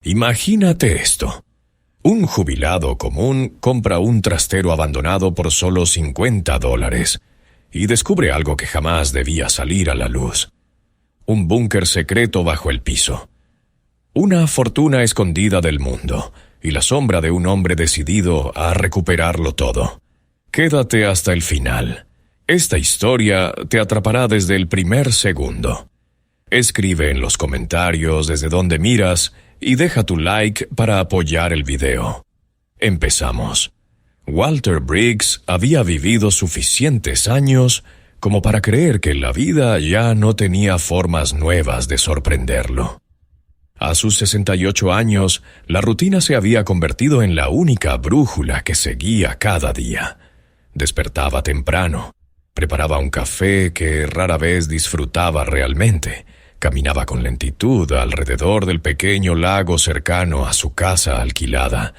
Imagínate esto. Un jubilado común compra un trastero abandonado por solo $50 y descubre algo que jamás debía salir a la luz. Un búnker secreto bajo el piso. Una fortuna escondida del mundo y la sombra de un hombre decidido a recuperarlo todo. Quédate hasta el final. Esta historia te atrapará desde el primer segundo. Escribe en los comentarios desde donde miras y deja tu like para apoyar el video. Empezamos. Walter Briggs había vivido suficientes años como para creer que la vida ya no tenía formas nuevas de sorprenderlo. A sus 68 años, la rutina se había convertido en la única brújula que seguía cada día. Despertaba temprano, preparaba un café que rara vez disfrutaba realmente, caminaba con lentitud alrededor del pequeño lago cercano a su casa alquilada,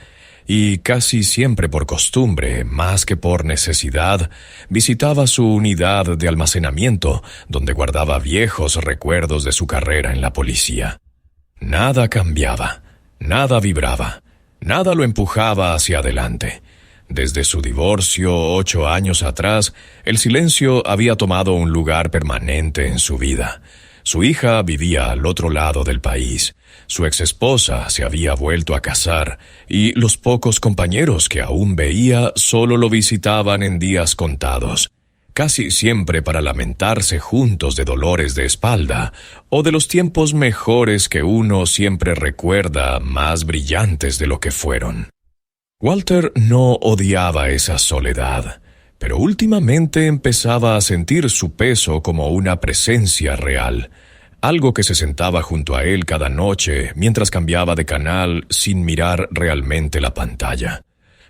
y casi siempre por costumbre, más que por necesidad, visitaba su unidad de almacenamiento, donde guardaba viejos recuerdos de su carrera en la policía. Nada cambiaba, nada vibraba, nada lo empujaba hacia adelante. Desde su divorcio 8 años atrás, el silencio había tomado un lugar permanente en su vida. Su hija vivía al otro lado del país, su exesposa se había vuelto a casar y los pocos compañeros que aún veía solo lo visitaban en días contados, casi siempre para lamentarse juntos de dolores de espalda o de los tiempos mejores que uno siempre recuerda más brillantes de lo que fueron. Walter no odiaba esa soledad, pero últimamente empezaba a sentir su peso como una presencia real, algo que se sentaba junto a él cada noche mientras cambiaba de canal sin mirar realmente la pantalla.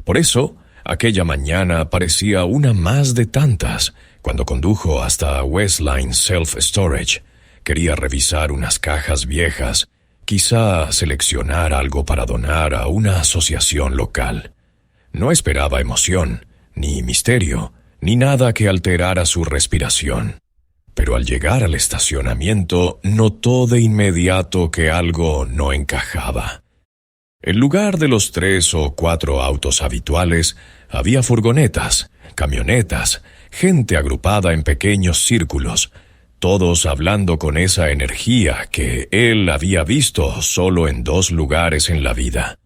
Por eso, aquella mañana parecía una más de tantas, cuando condujo hasta Westline Self Storage. Quería revisar unas cajas viejas, quizá seleccionar algo para donar a una asociación local. No esperaba emoción, ni misterio, ni nada que alterara su respiración. Pero al llegar al estacionamiento, notó de inmediato que algo no encajaba. En lugar de los 3 o 4 autos habituales, había furgonetas, camionetas, gente agrupada en pequeños círculos, todos hablando con esa energía que él había visto solo en 2 lugares en la vida,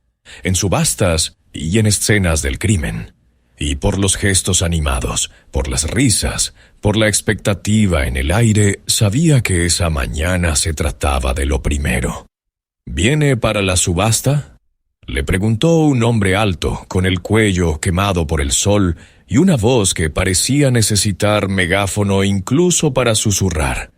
en subastas y en escenas del crimen. Y por los gestos animados, por las risas, por la expectativa en el aire, sabía que esa mañana se trataba de lo primero. ¿Viene para la subasta?, le preguntó un hombre alto, con el cuello quemado por el sol y una voz que parecía necesitar megáfono incluso para susurrar.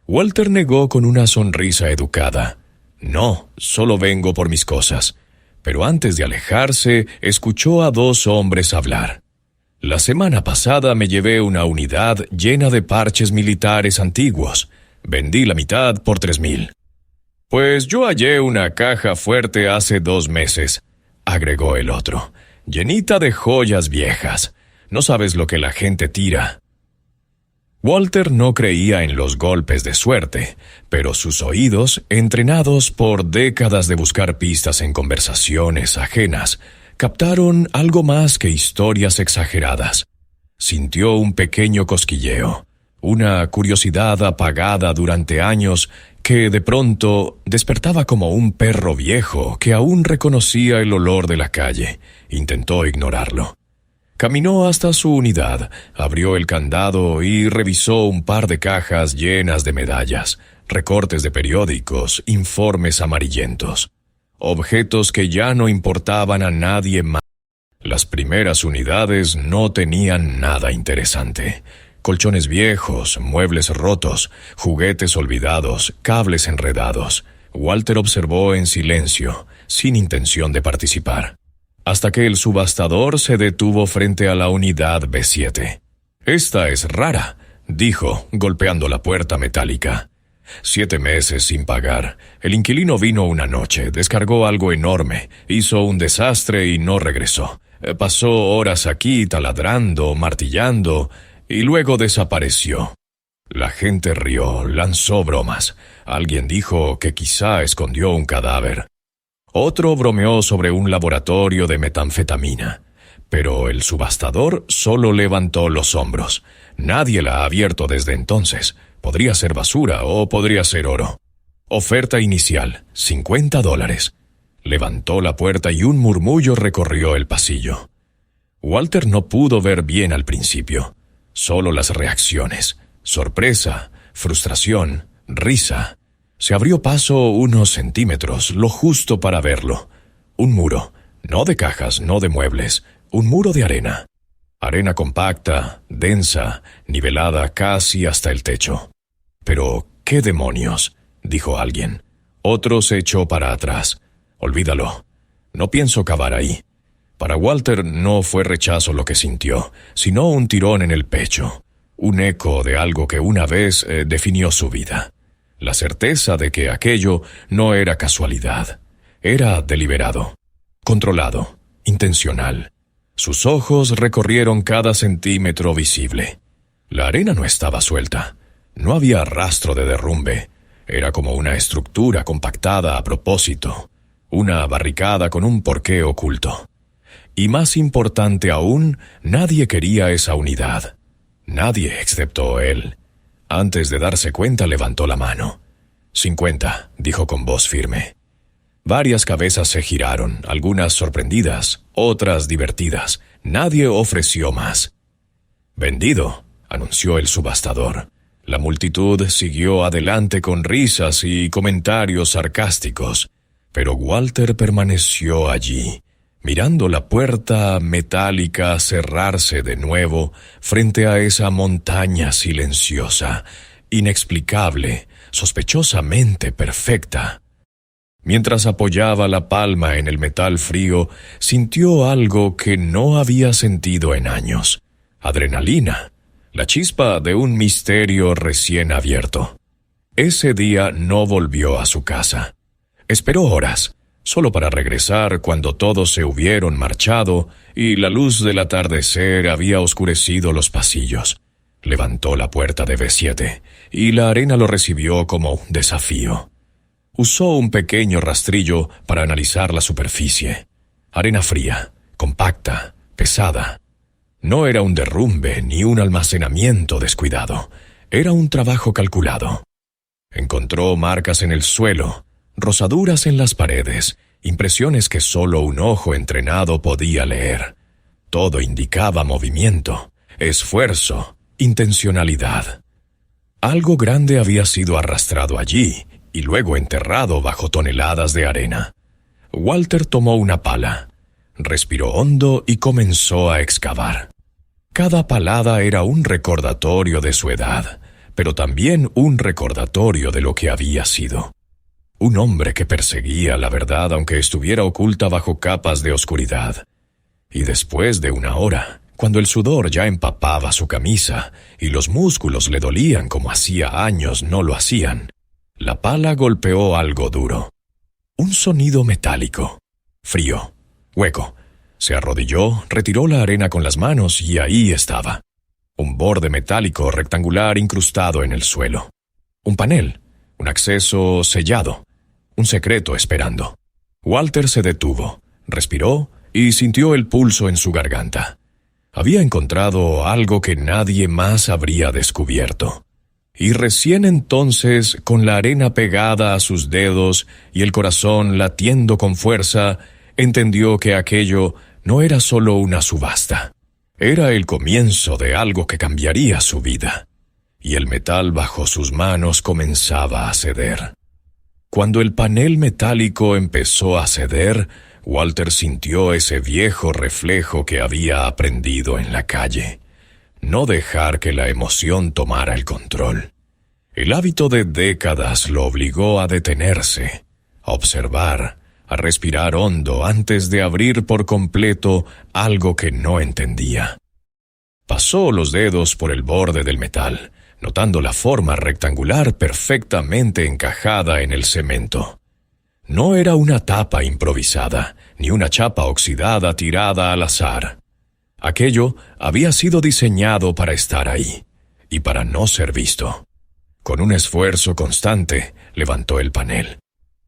Walter negó con una sonrisa educada. «No, solo vengo por mis cosas». Pero antes de alejarse, escuchó a 2 hombres hablar. «La semana pasada me llevé una unidad llena de parches militares antiguos. Vendí la mitad por $3,000. «Pues yo hallé una caja fuerte hace 2 meses», agregó el otro, «llenita de joyas viejas. No sabes lo que la gente tira». Walter no creía en los golpes de suerte, pero sus oídos, entrenados por décadas de buscar pistas en conversaciones ajenas, captaron algo más que historias exageradas. Sintió un pequeño cosquilleo, una curiosidad apagada durante años que de pronto despertaba como un perro viejo que aún reconocía el olor de la calle. Intentó ignorarlo. Caminó hasta su unidad, abrió el candado y revisó un par de cajas llenas de medallas, recortes de periódicos, informes amarillentos. Objetos que ya no importaban a nadie más. Las primeras unidades no tenían nada interesante. Colchones viejos, muebles rotos, juguetes olvidados, cables enredados. Walter observó en silencio, sin intención de participar, hasta que el subastador se detuvo frente a la unidad B7. «Esta es rara», dijo, golpeando la puerta metálica. 7 meses sin pagar. El inquilino vino una noche, descargó algo enorme, hizo un desastre y no regresó. Pasó horas aquí taladrando, martillando, y luego desapareció. La gente rió, lanzó bromas. Alguien dijo que quizá escondió un cadáver. Otro bromeó sobre un laboratorio de metanfetamina. Pero el subastador solo levantó los hombros. Nadie la ha abierto desde entonces. Podría ser basura o podría ser oro. Oferta inicial, $50. Levantó la puerta y un murmullo recorrió el pasillo. Walter no pudo ver bien al principio. Solo las reacciones. Sorpresa, frustración, risa. Se abrió paso unos centímetros, lo justo para verlo. Un muro, no de cajas, no de muebles, un muro de arena. Arena compacta, densa, nivelada casi hasta el techo. Pero, ¿qué demonios?, dijo alguien. Otro se echó para atrás. Olvídalo. No pienso cavar ahí. Para Walter no fue rechazo lo que sintió, sino un tirón en el pecho. Un eco de algo que una vez definió su vida. La certeza de que aquello no era casualidad. Era deliberado, controlado, intencional. Sus ojos recorrieron cada centímetro visible. La arena no estaba suelta. No había rastro de derrumbe. Era como una estructura compactada a propósito. Una barricada con un porqué oculto. Y más importante aún, nadie quería esa unidad. Nadie excepto él. Antes de darse cuenta, levantó la mano. 50, dijo con voz firme. Varias cabezas se giraron, algunas sorprendidas, otras divertidas. Nadie ofreció más. Vendido, anunció el subastador. La multitud siguió adelante con risas y comentarios sarcásticos, pero Walter permaneció allí, mirando la puerta metálica cerrarse de nuevo frente a esa montaña silenciosa, inexplicable, sospechosamente perfecta. Mientras apoyaba la palma en el metal frío, sintió algo que no había sentido en años. Adrenalina, la chispa de un misterio recién abierto. Ese día no volvió a su casa. Esperó horas, solo para regresar cuando todos se hubieron marchado y la luz del atardecer había oscurecido los pasillos. Levantó la puerta de B7 y la arena lo recibió como un desafío. Usó un pequeño rastrillo para analizar la superficie. Arena fría, compacta, pesada. No era un derrumbe ni un almacenamiento descuidado. Era un trabajo calculado. Encontró marcas en el suelo, rozaduras en las paredes, impresiones que solo un ojo entrenado podía leer. Todo indicaba movimiento, esfuerzo, intencionalidad. Algo grande había sido arrastrado allí y luego enterrado bajo toneladas de arena. Walter tomó una pala, respiró hondo y comenzó a excavar. Cada palada era un recordatorio de su edad, pero también un recordatorio de lo que había sido. Un hombre que perseguía la verdad aunque estuviera oculta bajo capas de oscuridad. Y después de una hora, cuando el sudor ya empapaba su camisa y los músculos le dolían como hacía años no lo hacían, la pala golpeó algo duro. Un sonido metálico, frío, hueco. Se arrodilló, retiró la arena con las manos y ahí estaba. Un borde metálico rectangular incrustado en el suelo. Un panel, un acceso sellado, un secreto esperando. Walter se detuvo, respiró y sintió el pulso en su garganta. Había encontrado algo que nadie más habría descubierto. Y recién entonces, con la arena pegada a sus dedos y el corazón latiendo con fuerza, entendió que aquello no era solo una subasta. Era el comienzo de algo que cambiaría su vida. Y el metal bajo sus manos comenzaba a ceder. Cuando el panel metálico empezó a ceder, Walter sintió ese viejo reflejo que había aprendido en la calle. No dejar que la emoción tomara el control. El hábito de décadas lo obligó a detenerse, a observar, a respirar hondo antes de abrir por completo algo que no entendía. Pasó los dedos por el borde del metal, notando la forma rectangular perfectamente encajada en el cemento. No era una tapa improvisada, ni una chapa oxidada tirada al azar. Aquello había sido diseñado para estar ahí, y para no ser visto. Con un esfuerzo constante, levantó el panel.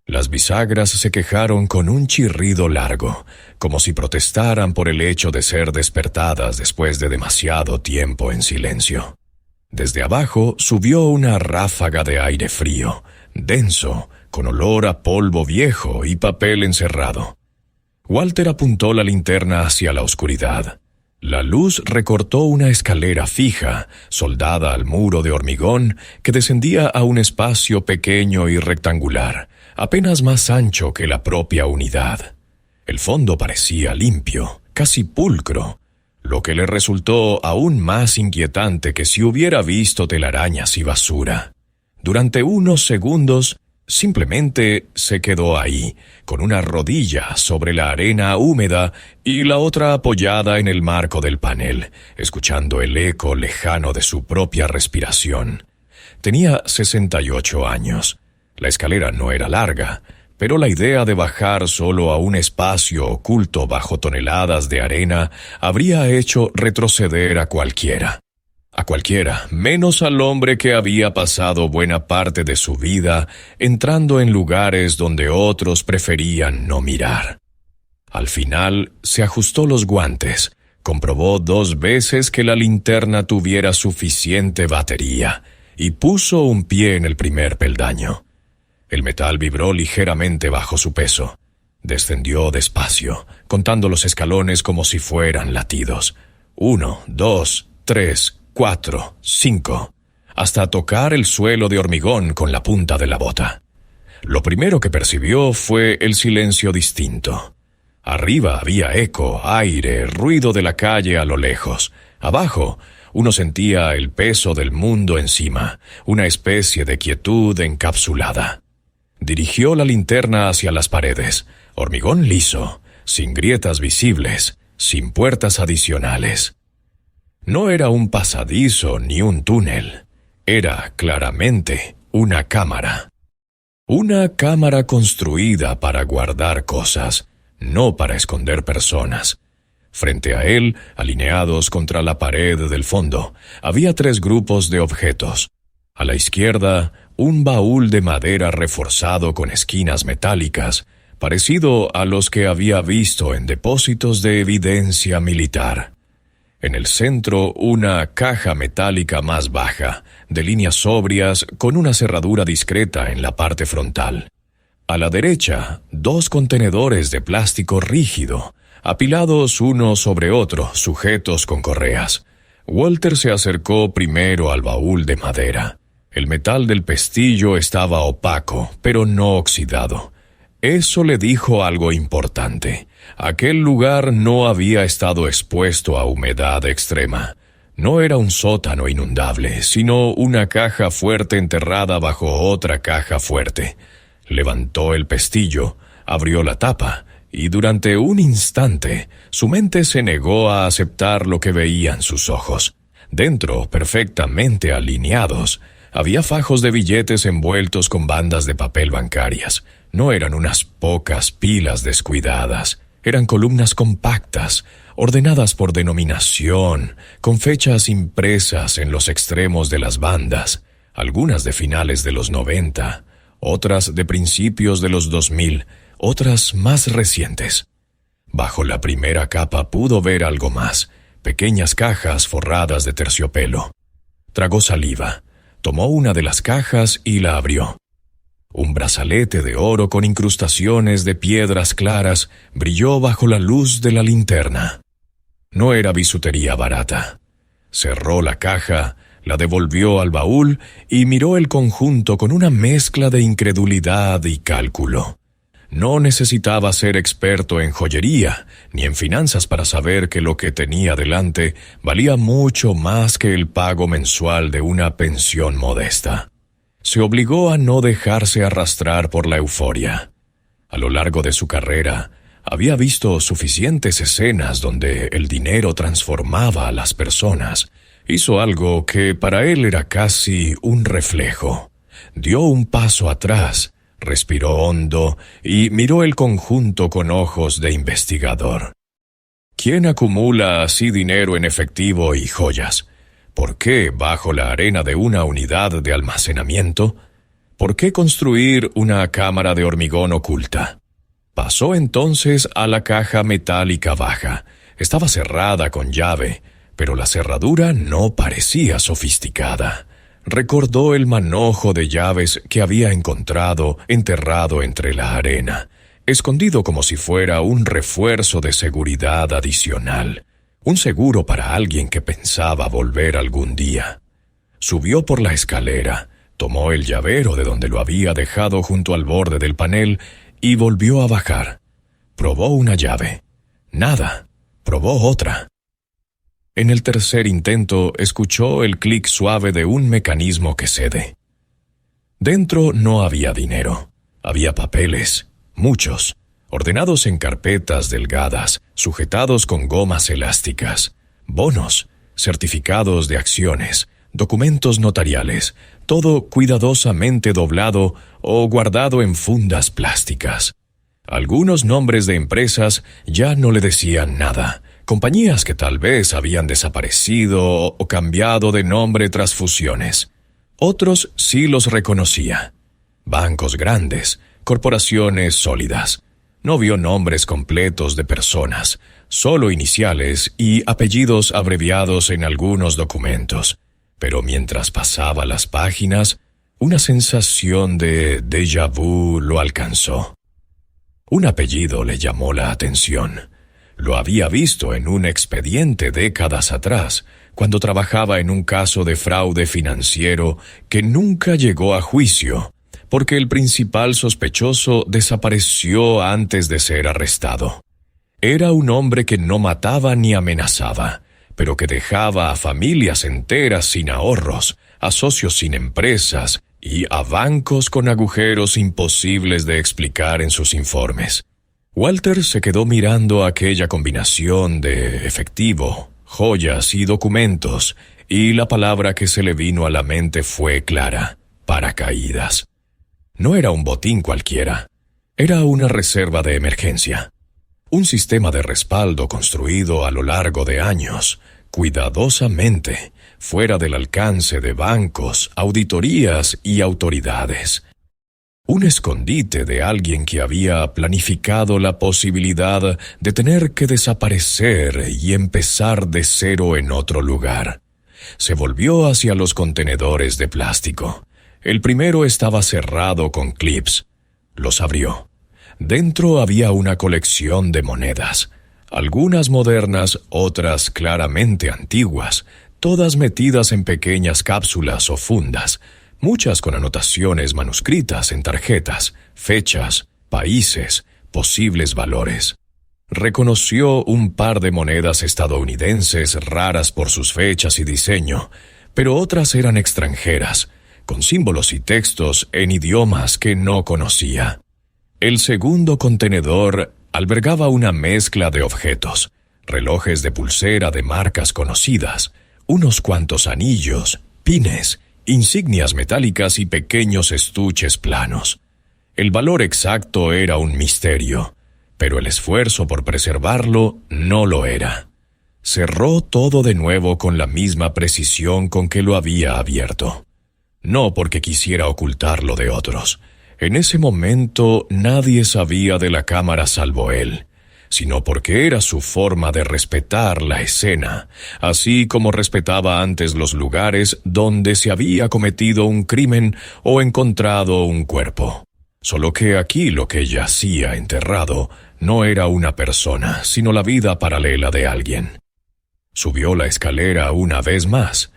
Las bisagras se quejaron con un chirrido largo, como si protestaran por el hecho de ser despertadas después de demasiado tiempo en silencio. Desde abajo subió una ráfaga de aire frío, denso, con olor a polvo viejo y papel encerrado. Walter apuntó la linterna hacia la oscuridad. La luz recortó una escalera fija, soldada al muro de hormigón, que descendía a un espacio pequeño y rectangular, apenas más ancho que la propia unidad. El fondo parecía limpio, casi pulcro, lo que le resultó aún más inquietante que si hubiera visto telarañas y basura. Durante unos segundos, simplemente se quedó ahí, con una rodilla sobre la arena húmeda y la otra apoyada en el marco del panel, escuchando el eco lejano de su propia respiración. Tenía 68 años. La escalera no era larga, pero la idea de bajar solo a un espacio oculto bajo toneladas de arena habría hecho retroceder a cualquiera. A cualquiera, menos al hombre que había pasado buena parte de su vida entrando en lugares donde otros preferían no mirar. Al final, se ajustó los guantes, comprobó 2 veces que la linterna tuviera suficiente batería y puso un pie en el primer peldaño. El metal vibró ligeramente bajo su peso. Descendió despacio, contando los escalones como si fueran latidos. 1, 2, 3, 4, 5, hasta tocar el suelo de hormigón con la punta de la bota. Lo primero que percibió fue el silencio distinto. Arriba había eco, aire, ruido de la calle a lo lejos. Abajo, uno sentía el peso del mundo encima, una especie de quietud encapsulada. Dirigió la linterna hacia las paredes, hormigón liso, sin grietas visibles, sin puertas adicionales. No era un pasadizo ni un túnel, era claramente una cámara. Una cámara construida para guardar cosas, no para esconder personas. Frente a él, alineados contra la pared del fondo, había 3 grupos de objetos. A la izquierda, un baúl de madera reforzado con esquinas metálicas, parecido a los que había visto en depósitos de evidencia militar. En el centro, una caja metálica más baja, de líneas sobrias, con una cerradura discreta en la parte frontal. A la derecha, 2 contenedores de plástico rígido, apilados uno sobre otro, sujetos con correas. Walter se acercó primero al baúl de madera. El metal del pestillo estaba opaco, pero no oxidado. Eso le dijo algo importante. Aquel lugar no había estado expuesto a humedad extrema. No era un sótano inundable, sino una caja fuerte enterrada bajo otra caja fuerte. Levantó el pestillo, abrió la tapa, y durante un instante su mente se negó a aceptar lo que veían sus ojos. Dentro, perfectamente alineados, había fajos de billetes envueltos con bandas de papel bancarias. No eran unas pocas pilas descuidadas. Eran columnas compactas, ordenadas por denominación, con fechas impresas en los extremos de las bandas, algunas de finales de los 90, otras de principios de los 2000, otras más recientes. Bajo la primera capa pudo ver algo más, pequeñas cajas forradas de terciopelo. Tragó saliva, tomó una de las cajas y la abrió. Un brazalete de oro con incrustaciones de piedras claras brilló bajo la luz de la linterna. No era bisutería barata. Cerró la caja, la devolvió al baúl y miró el conjunto con una mezcla de incredulidad y cálculo. No necesitaba ser experto en joyería ni en finanzas para saber que lo que tenía delante valía mucho más que el pago mensual de una pensión modesta. Se obligó a no dejarse arrastrar por la euforia. A lo largo de su carrera, había visto suficientes escenas donde el dinero transformaba a las personas. Hizo algo que para él era casi un reflejo. Dio un paso atrás, respiró hondo y miró el conjunto con ojos de investigador. ¿Quién acumula así dinero en efectivo y joyas? ¿Por qué bajo la arena de una unidad de almacenamiento? ¿Por qué construir una cámara de hormigón oculta? Pasó entonces a la caja metálica baja. Estaba cerrada con llave, pero la cerradura no parecía sofisticada. Recordó el manojo de llaves que había encontrado enterrado entre la arena, escondido como si fuera un refuerzo de seguridad adicional, un seguro para alguien que pensaba volver algún día. Subió por la escalera, tomó el llavero de donde lo había dejado junto al borde del panel y volvió a bajar. Probó una llave. Nada. Probó otra. En el tercer intento escuchó el clic suave de un mecanismo que cede. Dentro no había dinero. Había papeles, muchos, ordenados en carpetas delgadas, sujetados con gomas elásticas, bonos, certificados de acciones, documentos notariales, todo cuidadosamente doblado o guardado en fundas plásticas. Algunos nombres de empresas ya no le decían nada, compañías que tal vez habían desaparecido o cambiado de nombre tras fusiones. Otros sí los reconocía. Bancos grandes, corporaciones sólidas. No vio nombres completos de personas, solo iniciales y apellidos abreviados en algunos documentos. Pero mientras pasaba las páginas, una sensación de déjà vu lo alcanzó. Un apellido le llamó la atención. Lo había visto en un expediente décadas atrás, cuando trabajaba en un caso de fraude financiero que nunca llegó a juicio, porque el principal sospechoso desapareció antes de ser arrestado. Era un hombre que no mataba ni amenazaba, pero que dejaba a familias enteras sin ahorros, a socios sin empresas y a bancos con agujeros imposibles de explicar en sus informes. Walter se quedó mirando aquella combinación de efectivo, joyas y documentos, y la palabra que se le vino a la mente fue clara: paracaídas. No era un botín cualquiera, era una reserva de emergencia. Un sistema de respaldo construido a lo largo de años, cuidadosamente, fuera del alcance de bancos, auditorías y autoridades. Un escondite de alguien que había planificado la posibilidad de tener que desaparecer y empezar de cero en otro lugar. Se volvió hacia los contenedores de plástico. El primero estaba cerrado con clips. Los abrió. Dentro había una colección de monedas, algunas modernas, otras claramente antiguas, todas metidas en pequeñas cápsulas o fundas, muchas con anotaciones manuscritas en tarjetas, fechas, países, posibles valores. Reconoció un par de monedas estadounidenses raras por sus fechas y diseño, pero otras eran extranjeras, con símbolos y textos en idiomas que no conocía. El segundo contenedor albergaba una mezcla de objetos, relojes de pulsera de marcas conocidas, unos cuantos anillos, pines, insignias metálicas y pequeños estuches planos. El valor exacto era un misterio, pero el esfuerzo por preservarlo no lo era. Cerró todo de nuevo con la misma precisión con que lo había abierto. No porque quisiera ocultarlo de otros. En ese momento nadie sabía de la cámara salvo él, sino porque era su forma de respetar la escena, así como respetaba antes los lugares donde se había cometido un crimen o encontrado un cuerpo. Solo que aquí lo que yacía enterrado no era una persona, sino la vida paralela de alguien. Subió la escalera una vez más.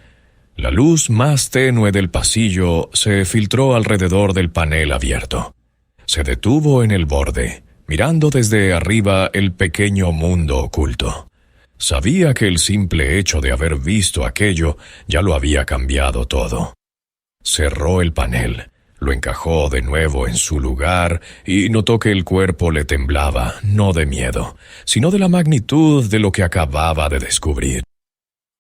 La luz más tenue del pasillo se filtró alrededor del panel abierto. Se detuvo en el borde, mirando desde arriba el pequeño mundo oculto. Sabía que el simple hecho de haber visto aquello ya lo había cambiado todo. Cerró el panel, lo encajó de nuevo en su lugar y notó que el cuerpo le temblaba, no de miedo, sino de la magnitud de lo que acababa de descubrir.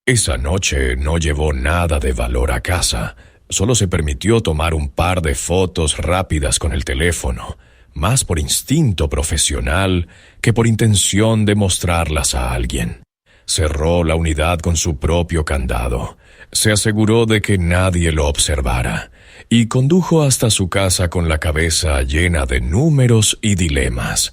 Esa noche no llevó nada de valor a casa, solo se permitió tomar un par de fotos rápidas con el teléfono, más por instinto profesional que por intención de mostrarlas a alguien. Cerró la unidad con su propio candado, se aseguró de que nadie lo observara, y condujo hasta su casa con la cabeza llena de números y dilemas.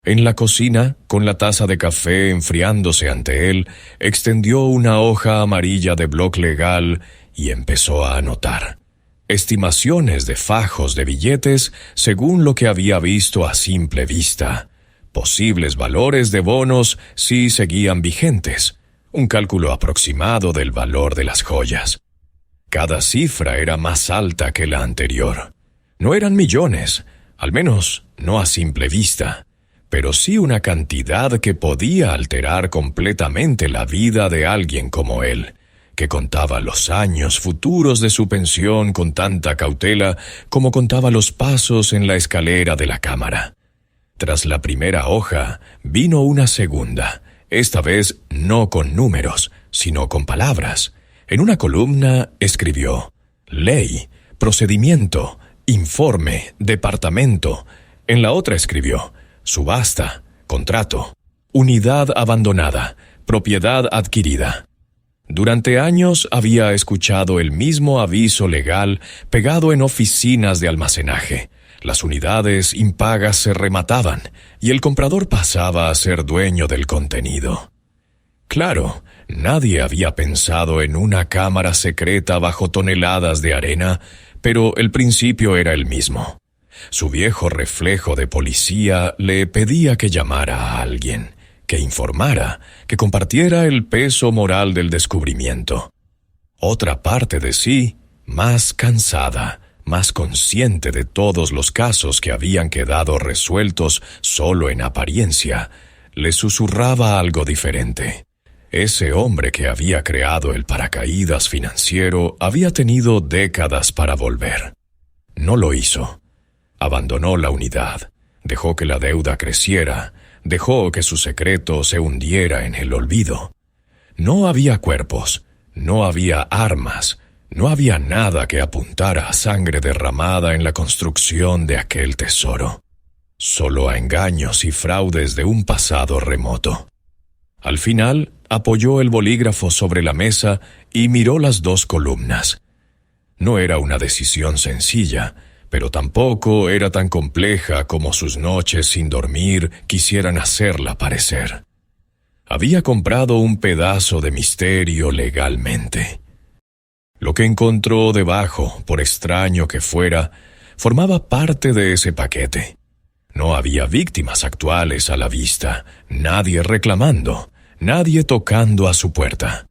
En la cocina, con la taza de café enfriándose ante él, extendió una hoja amarilla de bloc legal y empezó a anotar estimaciones de fajos de billetes según lo que había visto a simple vista, posibles valores de bonos si seguían vigentes, un cálculo aproximado del valor de las joyas. Cada cifra era más alta que la anterior. No eran millones, al menos no a simple vista, pero sí una cantidad que podía alterar completamente la vida de alguien como él, que contaba los años futuros de su pensión con tanta cautela como contaba los pasos en la escalera de la cámara. Tras la primera hoja, vino una segunda, esta vez no con números, sino con palabras. En una columna escribió: ley, procedimiento, informe, departamento. En la otra escribió: subasta, contrato, unidad abandonada, propiedad adquirida. Durante años había escuchado el mismo aviso legal pegado en oficinas de almacenaje. Las unidades impagas se remataban y el comprador pasaba a ser dueño del contenido. Claro, nadie había pensado en una cámara secreta bajo toneladas de arena, pero el principio era el mismo. Su viejo reflejo de policía le pedía que llamara a alguien, que informara, que compartiera el peso moral del descubrimiento. Otra parte de sí, más cansada, más consciente de todos los casos que habían quedado resueltos solo en apariencia, le susurraba algo diferente. Ese hombre que había creado el paracaídas financiero había tenido décadas para volver. No lo hizo. Abandonó la unidad, dejó que la deuda creciera, dejó que su secreto se hundiera en el olvido. No había cuerpos, no había armas, no había nada que apuntara a sangre derramada en la construcción de aquel tesoro, solo a engaños y fraudes de un pasado remoto. Al final, apoyó el bolígrafo sobre la mesa y miró las dos columnas. No era una decisión sencilla, pero tampoco era tan compleja como sus noches sin dormir quisieran hacerla parecer. Había comprado un pedazo de misterio legalmente. Lo que encontró debajo, por extraño que fuera, formaba parte de ese paquete. No había víctimas actuales a la vista, nadie reclamando, nadie tocando a su puerta.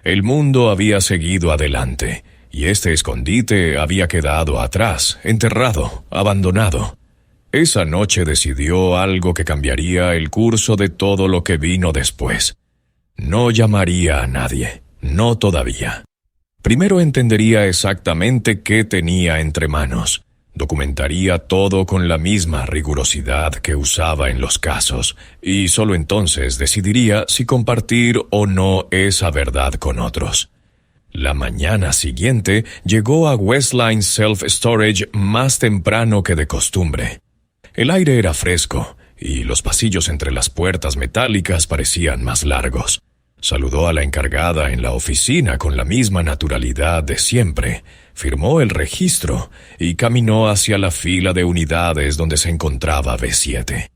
El mundo había seguido adelante, y este escondite había quedado atrás, enterrado, abandonado. Esa noche decidió algo que cambiaría el curso de todo lo que vino después. No llamaría a nadie, no todavía. Primero entendería exactamente qué tenía entre manos. Documentaría todo con la misma rigurosidad que usaba en los casos, y solo entonces decidiría si compartir o no esa verdad con otros. La mañana siguiente llegó a Westline Self Storage más temprano que de costumbre. El aire era fresco y los pasillos entre las puertas metálicas parecían más largos. Saludó a la encargada en la oficina con la misma naturalidad de siempre, firmó el registro y caminó hacia la fila de unidades donde se encontraba B7.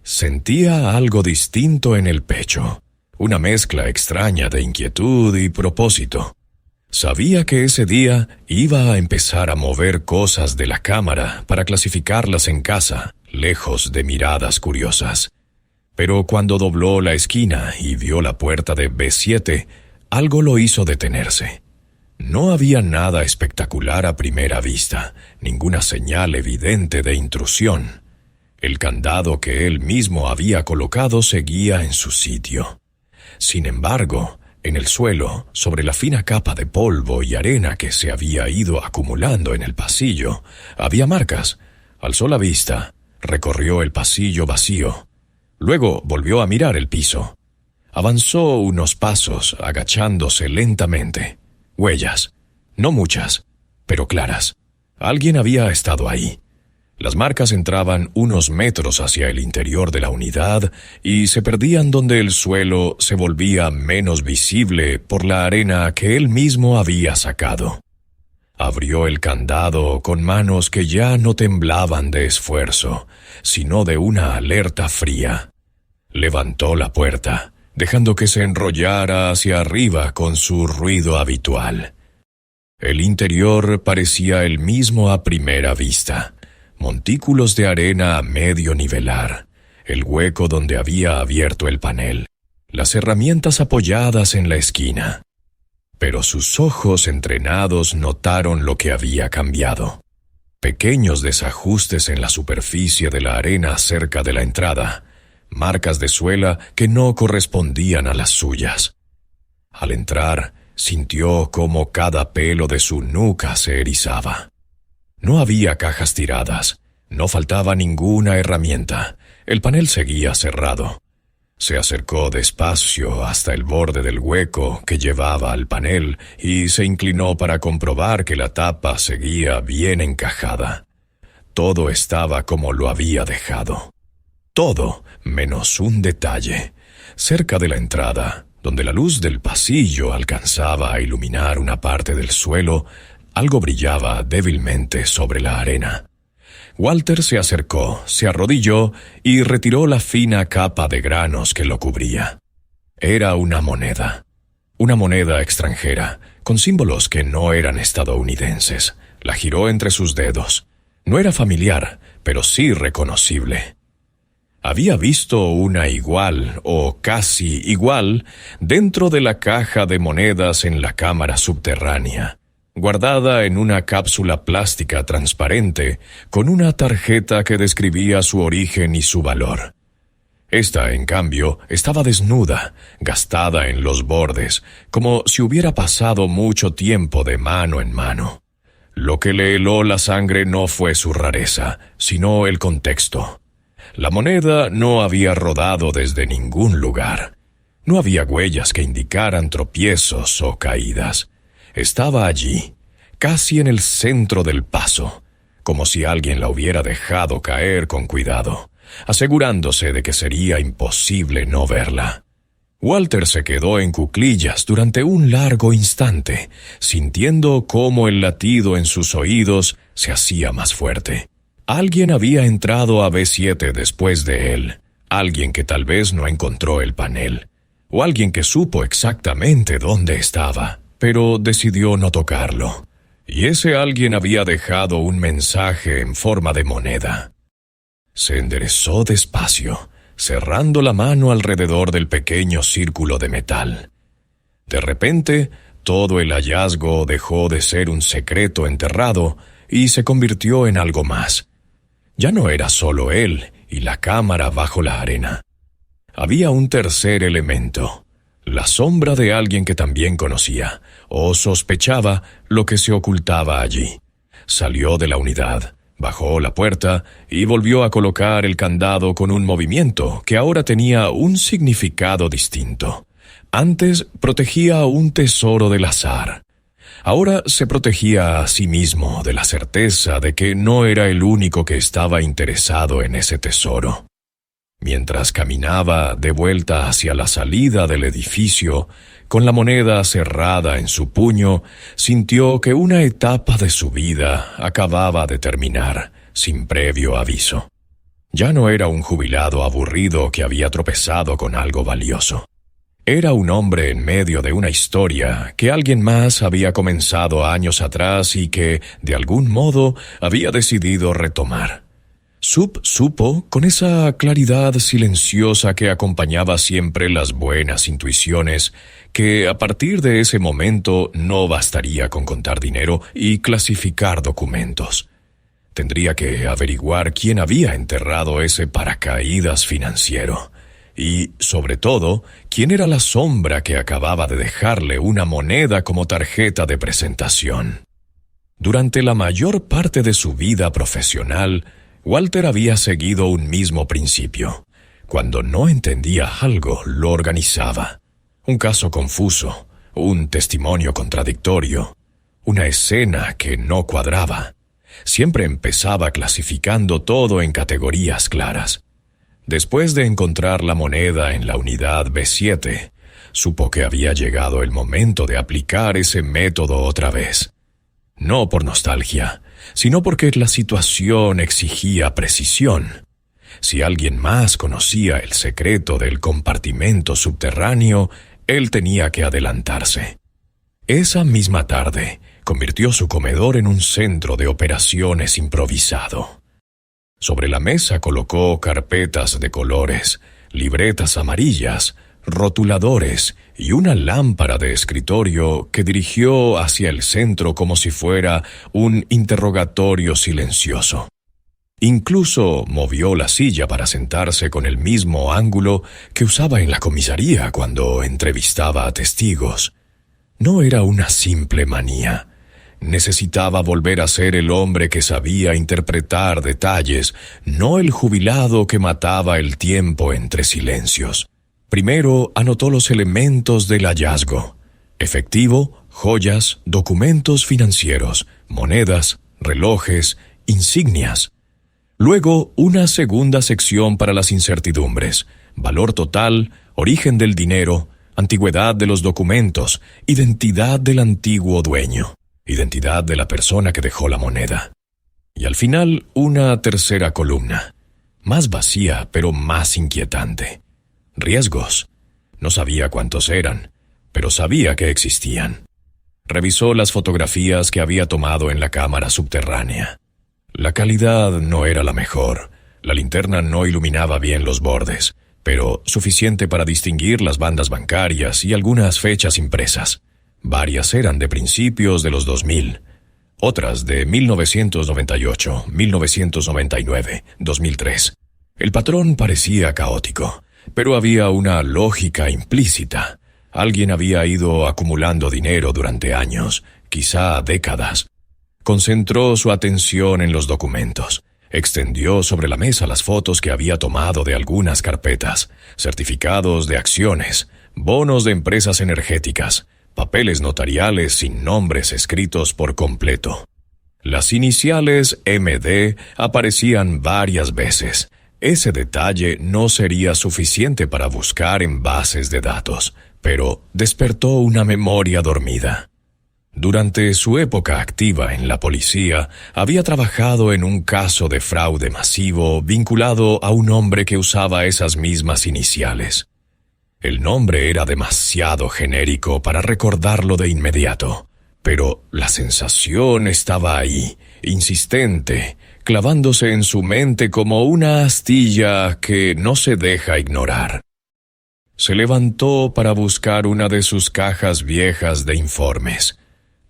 Sentía algo distinto en el pecho, una mezcla extraña de inquietud y propósito. Sabía que ese día iba a empezar a mover cosas de la cámara para clasificarlas en casa, lejos de miradas curiosas. Pero cuando dobló la esquina y vio la puerta de B7, algo lo hizo detenerse. No había nada espectacular a primera vista, ninguna señal evidente de intrusión. El candado que él mismo había colocado seguía en su sitio. Sin embargo, en el suelo, sobre la fina capa de polvo y arena que se había ido acumulando en el pasillo, había marcas. Alzó la vista, recorrió el pasillo vacío. Luego volvió a mirar el piso. Avanzó unos pasos, agachándose lentamente. Huellas, no muchas, pero claras. Alguien había estado ahí. Las marcas entraban unos metros hacia el interior de la unidad y se perdían donde el suelo se volvía menos visible por la arena que él mismo había sacado. Abrió el candado con manos que ya no temblaban de esfuerzo, sino de una alerta fría. Levantó la puerta, dejando que se enrollara hacia arriba con su ruido habitual. El interior parecía el mismo a primera vista. Montículos de arena a medio nivelar, el hueco donde había abierto el panel, las herramientas apoyadas en la esquina. Pero sus ojos entrenados notaron lo que había cambiado. Pequeños desajustes en la superficie de la arena cerca de la entrada, marcas de suela que no correspondían a las suyas. Al entrar, sintió cómo cada pelo de su nuca se erizaba. No había cajas tiradas, no faltaba ninguna herramienta, el panel seguía cerrado. Se acercó despacio hasta el borde del hueco que llevaba al panel y se inclinó para comprobar que la tapa seguía bien encajada. Todo estaba como lo había dejado. Todo menos un detalle. Cerca de la entrada, donde la luz del pasillo alcanzaba a iluminar una parte del suelo, algo brillaba débilmente sobre la arena. Walter se acercó, se arrodilló y retiró la fina capa de granos que lo cubría. Era una moneda extranjera, con símbolos que no eran estadounidenses. La giró entre sus dedos. No era familiar, pero sí reconocible. Había visto una igual, o casi igual, dentro de la caja de monedas en la cámara subterránea, guardada en una cápsula plástica transparente con una tarjeta que describía su origen y su valor. Esta, en cambio, estaba desnuda, gastada en los bordes, como si hubiera pasado mucho tiempo de mano en mano. Lo que le heló la sangre no fue su rareza, sino el contexto. La moneda no había rodado desde ningún lugar. No había huellas que indicaran tropiezos o caídas. Estaba allí, casi en el centro del paso, como si alguien la hubiera dejado caer con cuidado, asegurándose de que sería imposible no verla. Walter se quedó en cuclillas durante un largo instante, sintiendo cómo el latido en sus oídos se hacía más fuerte. Alguien había entrado a B7 después de él, alguien que tal vez no encontró el panel, o alguien que supo exactamente dónde estaba, pero decidió no tocarlo. Y ese alguien había dejado un mensaje en forma de moneda. Se enderezó despacio, cerrando la mano alrededor del pequeño círculo de metal. De repente, todo el hallazgo dejó de ser un secreto enterrado y se convirtió en algo más. Ya no era solo él y la cámara bajo la arena. Había un tercer elemento. La sombra de alguien que también conocía, o sospechaba, lo que se ocultaba allí. Salió de la unidad, bajó la puerta y volvió a colocar el candado con un movimiento que ahora tenía un significado distinto. Antes protegía un tesoro del azar. Ahora se protegía a sí mismo de la certeza de que no era el único que estaba interesado en ese tesoro. Mientras caminaba de vuelta hacia la salida del edificio, con la moneda cerrada en su puño, sintió que una etapa de su vida acababa de terminar, sin previo aviso. Ya no era un jubilado aburrido que había tropezado con algo valioso. Era un hombre en medio de una historia que alguien más había comenzado años atrás y que, de algún modo, había decidido retomar. Supo, con esa claridad silenciosa que acompañaba siempre las buenas intuiciones, que a partir de ese momento no bastaría con contar dinero y clasificar documentos. Tendría que averiguar quién había enterrado ese paracaídas financiero. Y, sobre todo, quién era la sombra que acababa de dejarle una moneda como tarjeta de presentación. Durante la mayor parte de su vida profesional, Walter había seguido un mismo principio. Cuando no entendía algo, lo organizaba. Un caso confuso, un testimonio contradictorio, una escena que no cuadraba. Siempre empezaba clasificando todo en categorías claras. Después de encontrar la moneda en la unidad B7, supo que había llegado el momento de aplicar ese método otra vez. No por nostalgia, sino porque la situación exigía precisión. Si alguien más conocía el secreto del compartimento subterráneo, él tenía que adelantarse. Esa misma tarde, convirtió su comedor en un centro de operaciones improvisado. Sobre la mesa colocó carpetas de colores, libretas amarillas, rotuladores y una lámpara de escritorio que dirigió hacia el centro como si fuera un interrogatorio silencioso. Incluso movió la silla para sentarse con el mismo ángulo que usaba en la comisaría cuando entrevistaba a testigos. No era una simple manía. Necesitaba volver a ser el hombre que sabía interpretar detalles, no el jubilado que mataba el tiempo entre silencios. Primero anotó los elementos del hallazgo: efectivo, joyas, documentos financieros, monedas, relojes, insignias. Luego, una segunda sección para las incertidumbres: valor total, origen del dinero, antigüedad de los documentos, identidad del antiguo dueño, identidad de la persona que dejó la moneda. Y al final, una tercera columna, más vacía pero más inquietante: riesgos. No sabía cuántos eran, pero sabía que existían. Revisó las fotografías que había tomado en la cámara subterránea. La calidad no era la mejor. La linterna no iluminaba bien los bordes, pero suficiente para distinguir las bandas bancarias y algunas fechas impresas. Varias eran de principios de los 2000, otras de 1998, 1999, 2003. El patrón parecía caótico, pero había una lógica implícita. Alguien había ido acumulando dinero durante años, quizá décadas. Concentró su atención en los documentos. Extendió sobre la mesa las fotos que había tomado de algunas carpetas, certificados de acciones, bonos de empresas energéticas, papeles notariales sin nombres escritos por completo. Las iniciales MD aparecían varias veces. Ese detalle no sería suficiente para buscar en bases de datos, pero despertó una memoria dormida. Durante su época activa en la policía, había trabajado en un caso de fraude masivo vinculado a un hombre que usaba esas mismas iniciales. El nombre era demasiado genérico para recordarlo de inmediato, pero la sensación estaba ahí, insistente, clavándose en su mente como una astilla que no se deja ignorar. Se levantó para buscar una de sus cajas viejas de informes.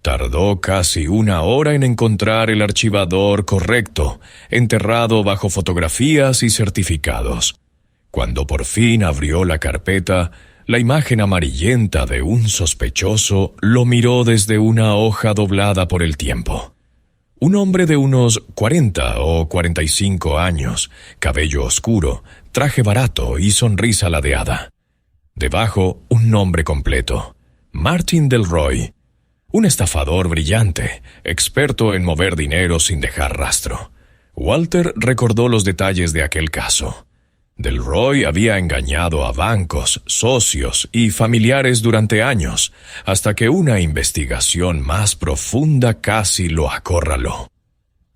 Tardó casi 1 hora en encontrar el archivador correcto, enterrado bajo fotografías y certificados. Cuando por fin abrió la carpeta, la imagen amarillenta de un sospechoso lo miró desde una hoja doblada por el tiempo. Un hombre de unos 40 o 45 años, cabello oscuro, traje barato y sonrisa ladeada. Debajo, un nombre completo: Martin Delroy. Un estafador brillante, experto en mover dinero sin dejar rastro. Walter recordó los detalles de aquel caso. Delroy había engañado a bancos, socios y familiares durante años, hasta que una investigación más profunda casi lo acorraló.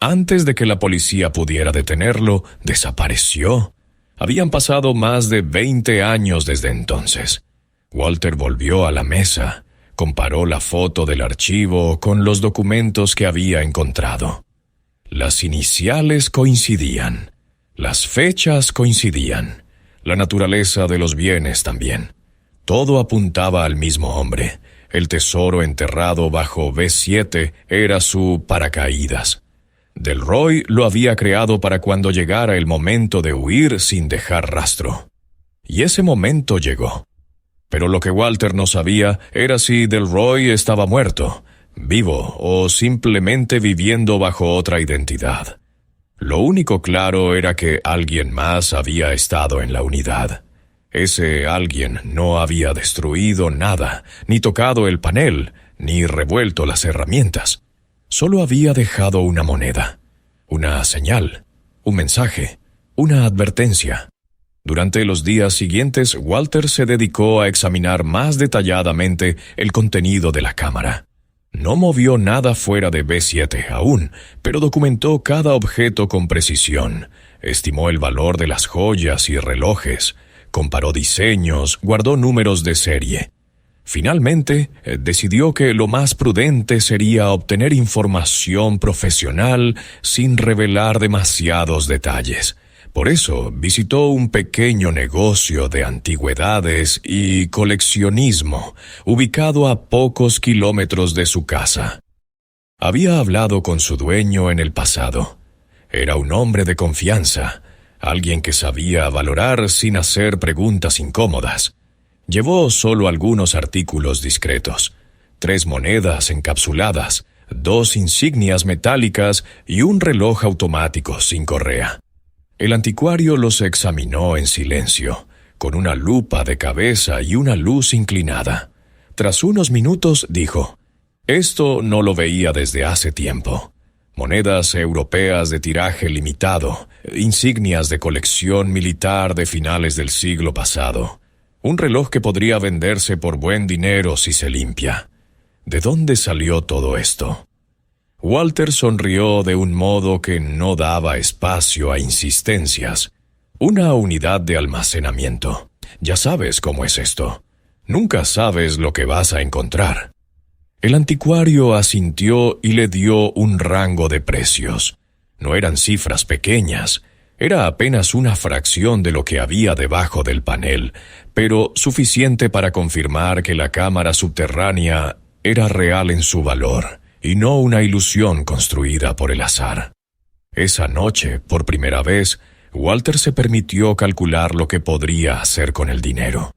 Antes de que la policía pudiera detenerlo, desapareció. Habían pasado más de 20 años desde entonces. Walter volvió a la mesa. Comparó la foto del archivo con los documentos que había encontrado. Las iniciales coincidían. Las fechas coincidían. La naturaleza de los bienes también. Todo apuntaba al mismo hombre. El tesoro enterrado bajo B7 era su paracaídas. Delroy lo había creado para cuando llegara el momento de huir sin dejar rastro. Y ese momento llegó. Pero lo que Walter no sabía era si Delroy estaba muerto, vivo o simplemente viviendo bajo otra identidad. Lo único claro era que alguien más había estado en la unidad. Ese alguien no había destruido nada, ni tocado el panel, ni revuelto las herramientas. Solo había dejado una moneda, una señal, un mensaje, una advertencia. Durante los días siguientes, Walter se dedicó a examinar más detalladamente el contenido de la cámara. No movió nada fuera de B7 aún, pero documentó cada objeto con precisión, estimó el valor de las joyas y relojes, comparó diseños, guardó números de serie. Finalmente, decidió que lo más prudente sería obtener información profesional sin revelar demasiados detalles. Por eso visitó un pequeño negocio de antigüedades y coleccionismo, ubicado a pocos kilómetros de su casa. Había hablado con su dueño en el pasado. Era un hombre de confianza, alguien que sabía valorar sin hacer preguntas incómodas. Llevó solo algunos artículos discretos, 3 monedas encapsuladas, 2 insignias metálicas y un reloj automático sin correa. El anticuario los examinó en silencio, con una lupa de cabeza y una luz inclinada. Tras unos minutos dijo: «Esto no lo veía desde hace tiempo. Monedas europeas de tiraje limitado, insignias de colección militar de finales del siglo pasado. Un reloj que podría venderse por buen dinero si se limpia. ¿De dónde salió todo esto?». Walter sonrió de un modo que no daba espacio a insistencias. «Una unidad de almacenamiento. Ya sabes cómo es esto. Nunca sabes lo que vas a encontrar». El anticuario asintió y le dio un rango de precios. No eran cifras pequeñas. Era apenas una fracción de lo que había debajo del panel, pero suficiente para confirmar que la cámara subterránea era real en su valor, y no una ilusión construida por el azar. Esa noche, por primera vez, Walter se permitió calcular lo que podría hacer con el dinero.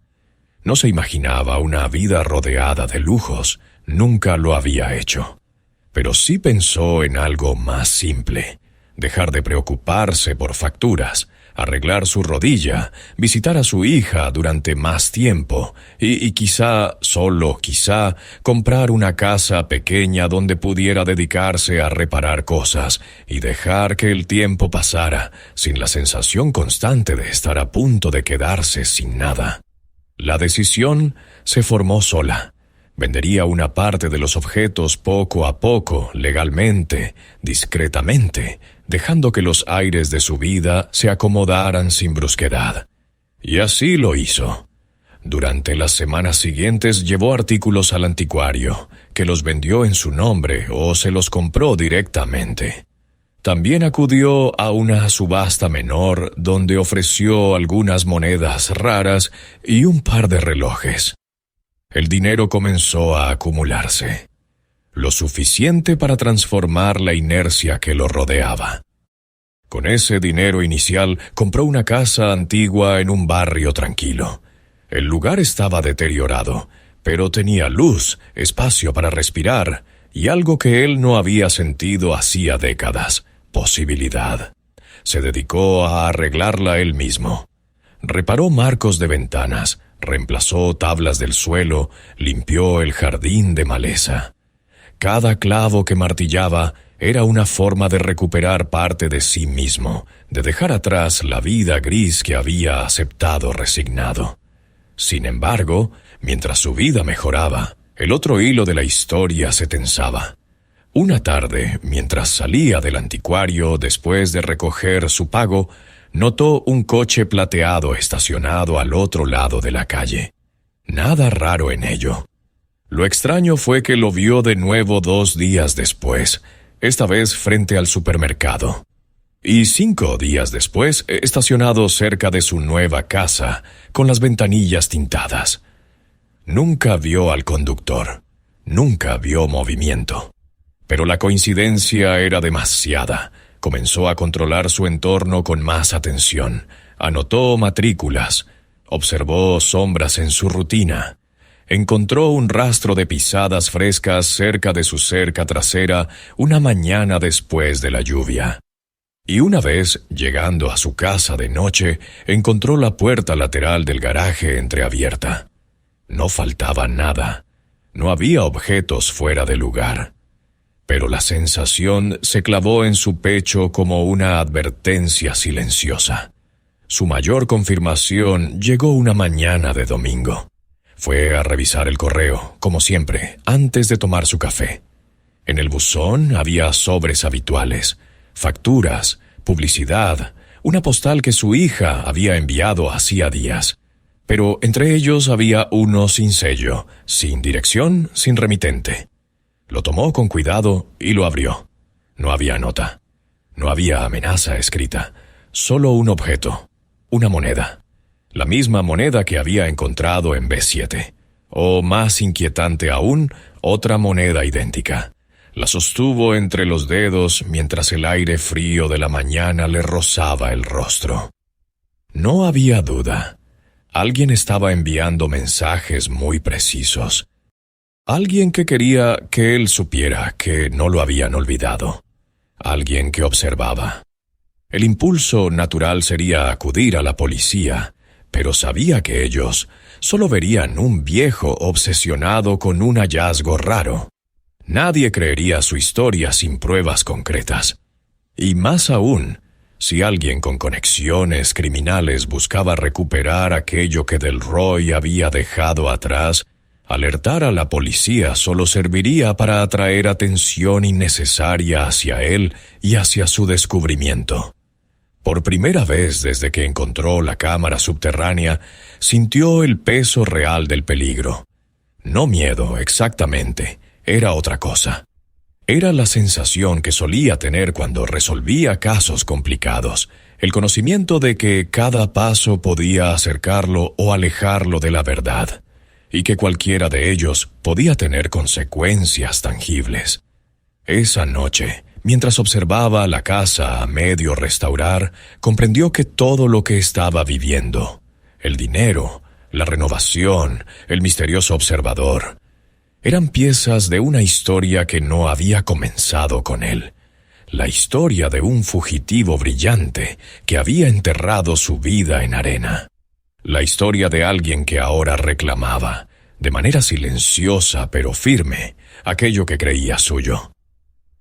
No se imaginaba una vida rodeada de lujos, nunca lo había hecho. Pero sí pensó en algo más simple: dejar de preocuparse por facturas, arreglar su rodilla, visitar a su hija durante más tiempo y quizá, solo quizá, comprar una casa pequeña donde pudiera dedicarse a reparar cosas y dejar que el tiempo pasara sin la sensación constante de estar a punto de quedarse sin nada. La decisión se formó sola. Vendería una parte de los objetos poco a poco, legalmente, discretamente, dejando que los aires de su vida se acomodaran sin brusquedad. Y así lo hizo. Durante las semanas siguientes llevó artículos al anticuario, que los vendió en su nombre o se los compró directamente. También acudió a una subasta menor donde ofreció algunas monedas raras y un par de relojes. El dinero comenzó a acumularse, lo suficiente para transformar la inercia que lo rodeaba. Con ese dinero inicial compró una casa antigua en un barrio tranquilo. El lugar estaba deteriorado, pero tenía luz, espacio para respirar y algo que él no había sentido hacía décadas: posibilidad. Se dedicó a arreglarla él mismo. Reparó marcos de ventanas, reemplazó tablas del suelo, limpió el jardín de maleza. Cada clavo que martillaba era una forma de recuperar parte de sí mismo, de dejar atrás la vida gris que había aceptado resignado. Sin embargo, mientras su vida mejoraba, el otro hilo de la historia se tensaba. Una tarde, mientras salía del anticuario después de recoger su pago, notó un coche plateado estacionado al otro lado de la calle. Nada raro en ello. Lo extraño fue que lo vio de nuevo 2 días después, esta vez frente al supermercado. Y 5 días después, estacionado cerca de su nueva casa, con las ventanillas tintadas. Nunca vio al conductor, nunca vio movimiento. Pero la coincidencia era demasiada. Comenzó a controlar su entorno con más atención. Anotó matrículas. Observó sombras en su rutina. Encontró un rastro de pisadas frescas cerca de su cerca trasera una mañana después de la lluvia. Y una vez, llegando a su casa de noche, encontró la puerta lateral del garaje entreabierta. No faltaba nada. No había objetos fuera de lugar. Pero la sensación se clavó en su pecho como una advertencia silenciosa. Su mayor confirmación llegó una mañana de domingo. Fue a revisar el correo, como siempre, antes de tomar su café. En el buzón había sobres habituales, facturas, publicidad, una postal que su hija había enviado hacía días. Pero entre ellos había uno sin sello, sin dirección, sin remitente. Lo tomó con cuidado y lo abrió. No había nota. No había amenaza escrita. Solo un objeto. Una moneda. La misma moneda que había encontrado en B7. O, más inquietante aún, otra moneda idéntica. La sostuvo entre los dedos mientras el aire frío de la mañana le rozaba el rostro. No había duda. Alguien estaba enviando mensajes muy precisos. Alguien que quería que él supiera que no lo habían olvidado. Alguien que observaba. El impulso natural sería acudir a la policía, pero sabía que ellos solo verían un viejo obsesionado con un hallazgo raro. Nadie creería su historia sin pruebas concretas. Y más aún, si alguien con conexiones criminales buscaba recuperar aquello que Delroy había dejado atrás, alertar a la policía solo serviría para atraer atención innecesaria hacia él y hacia su descubrimiento. Por primera vez desde que encontró la cámara subterránea, sintió el peso real del peligro. No miedo, exactamente, era otra cosa. Era la sensación que solía tener cuando resolvía casos complicados, el conocimiento de que cada paso podía acercarlo o alejarlo de la verdad, y que cualquiera de ellos podía tener consecuencias tangibles. Esa noche, mientras observaba la casa a medio restaurar, comprendió que todo lo que estaba viviendo, el dinero, la renovación, el misterioso observador, eran piezas de una historia que no había comenzado con él. La historia de un fugitivo brillante que había enterrado su vida en arena. La historia de alguien que ahora reclamaba, de manera silenciosa pero firme, aquello que creía suyo.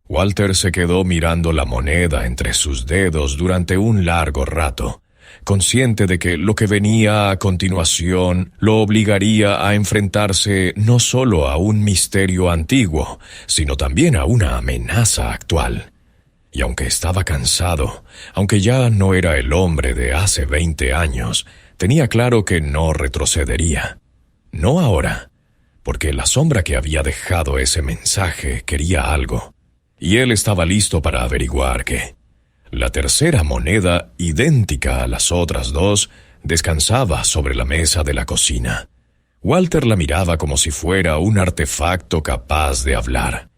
Walter se quedó mirando la moneda entre sus dedos durante un largo rato, consciente de que lo que venía a continuación lo obligaría a enfrentarse no solo a un misterio antiguo, sino también a una amenaza actual. Y aunque estaba cansado, aunque ya no era el hombre de hace 20 años, tenía claro que no retrocedería. No ahora, porque la sombra que había dejado ese mensaje quería algo, y él estaba listo para averiguar qué. La tercera moneda, idéntica a las otras dos, descansaba sobre la mesa de la cocina. Walter la miraba como si fuera un artefacto capaz de hablar.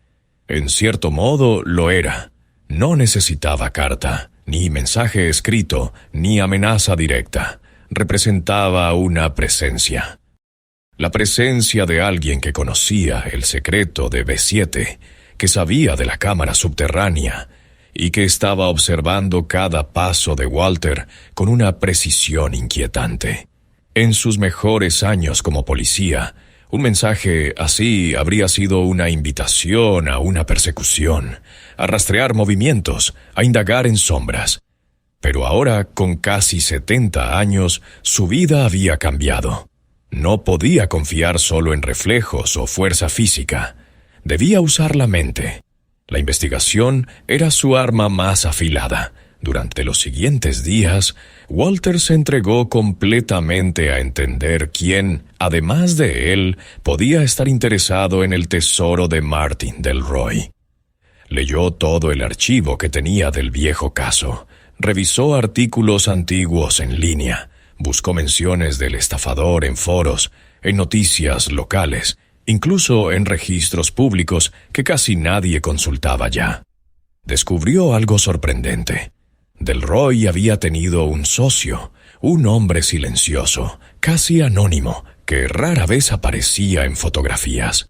En cierto modo lo era. No necesitaba carta, ni mensaje escrito, ni amenaza directa. Representaba una presencia. La presencia de alguien que conocía el secreto de B7, que sabía de la cámara subterránea, y que estaba observando cada paso de Walter con una precisión inquietante. En sus mejores años como policía, un mensaje así habría sido una invitación a una persecución, a rastrear movimientos, a indagar en sombras. Pero ahora, con casi 70 años, su vida había cambiado. No podía confiar solo en reflejos o fuerza física. Debía usar la mente. La investigación era su arma más afilada. Durante los siguientes días, Walter se entregó completamente a entender quién, además de él, podía estar interesado en el tesoro de Martin Delroy. Leyó todo el archivo que tenía del viejo caso, revisó artículos antiguos en línea, buscó menciones del estafador en foros, en noticias locales, incluso en registros públicos que casi nadie consultaba ya. Descubrió algo sorprendente. Delroy había tenido un socio, un hombre silencioso, casi anónimo, que rara vez aparecía en fotografías.